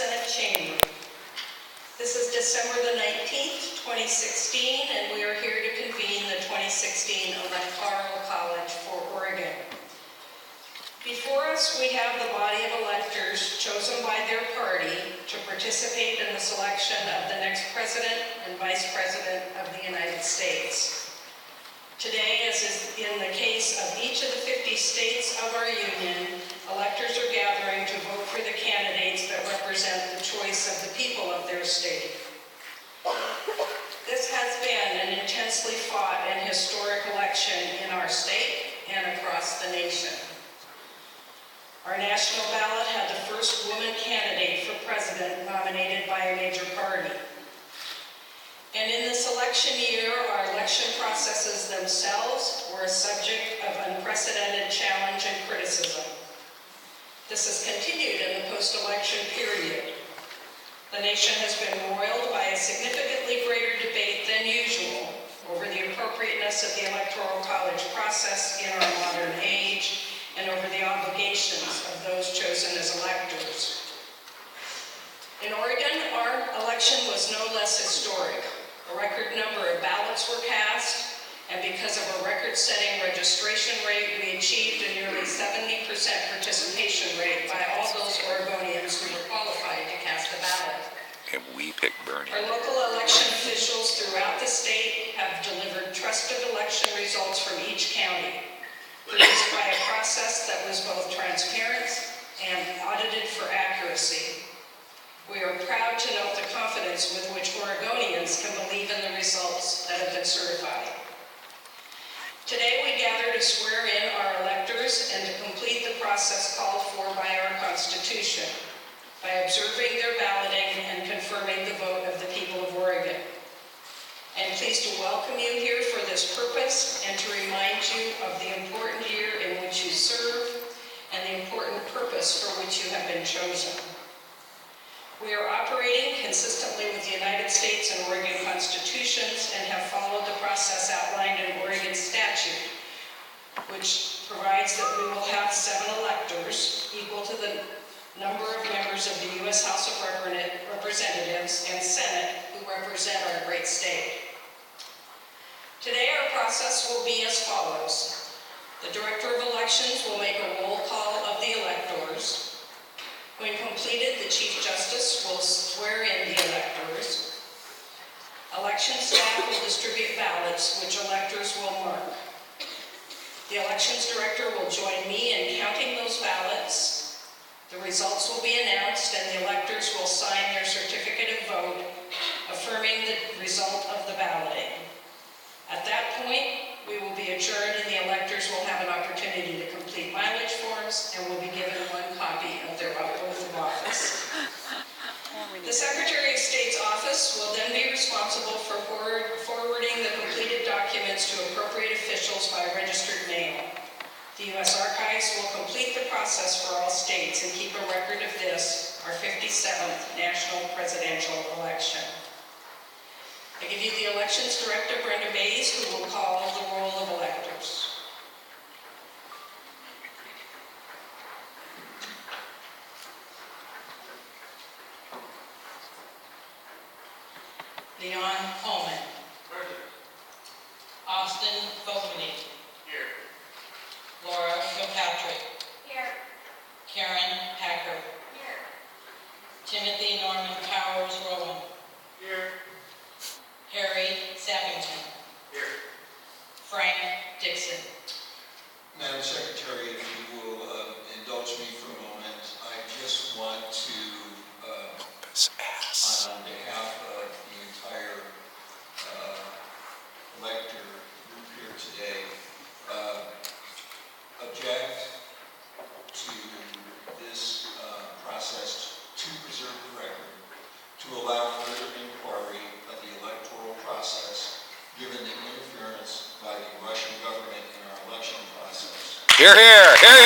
Senate chamber. This is December the 19th, 2016, and we are here to convene the 2016 Electoral College for Oregon. Before us, we have the body of electors chosen by their party to participate in the selection of the next president and vice president of the United States. Today, as is in the case of each of the 50 states of our union, electors are gathering to vote for the candidates that represent the choice of the people of their state. This has been an intensely fought and historic election in our state and across the nation. Our national ballot had the first woman candidate for president nominated by a major party. And in this election year, our election processes themselves were a subject of unprecedented challenge and criticism. This has continued in the post-election period. The nation has been roiled by a significantly greater debate than usual over the appropriateness of the Electoral College process in our modern age and over the obligations of those chosen as electors. In Oregon, our election was no less historic. A record number of ballots were cast, and because of a record-setting registration rate, we achieved a nearly 70% participation rate by all those Oregonians who were qualified to cast a ballot. And we picked Bernie. Our local election officials throughout the state have delivered trusted election results from each county, produced by a process that was both transparent and audited for accuracy. We are proud to note the confidence with which Oregonians can believe in the results that have been certified. Today we gather to swear in our electors and to complete the process called for by our Constitution by observing their balloting and confirming the vote of the people of Oregon. I am pleased to welcome you here for this purpose and to remind you of the important year in which you serve and the important purpose for which you have been chosen. We are operating consistently with the United States and Oregon constitutions and have followed the process outlined in Oregon statute, which provides that we will have 7 electors, equal to the number of members of the U.S. House of Representatives and Senate who represent our great state. Today our process will be as follows. The Director of Elections will make a roll call of the electors. When completed, the Chief Justice will swear in the electors. Election staff will distribute ballots, which electors will mark. The Elections Director will join me in counting those ballots. The results will be announced, and the electors will sign their certificate of vote, affirming the result of the balloting. At that point, we will be adjourned, and the electors will have an opportunity to complete mileage forms and will be given 1 copy of their oath of office. The Secretary of State's office will then be responsible for forwarding the completed documents to appropriate officials by registered mail. The U.S. Archives will complete the process for all states and keep a record of this, our 57th national presidential election. I give you the Elections Director, Brenda Mays, who will call the roll of electors. Leon Coleman. Present. Austin Fogarty. Here. Laura Kilpatrick. Here. Karen Packer. Here. Timothy Norman Powers Rowan. Here. Harry Sappington. Here. Frank Dixon. Madam Secretary, if you will indulge me for a moment, I just want to, on behalf of the entire elector group here today, object to this process to preserve the record, to allow further inquiry of the electoral process, given the interference by the Russian government in our election process. Hear, hear, hear,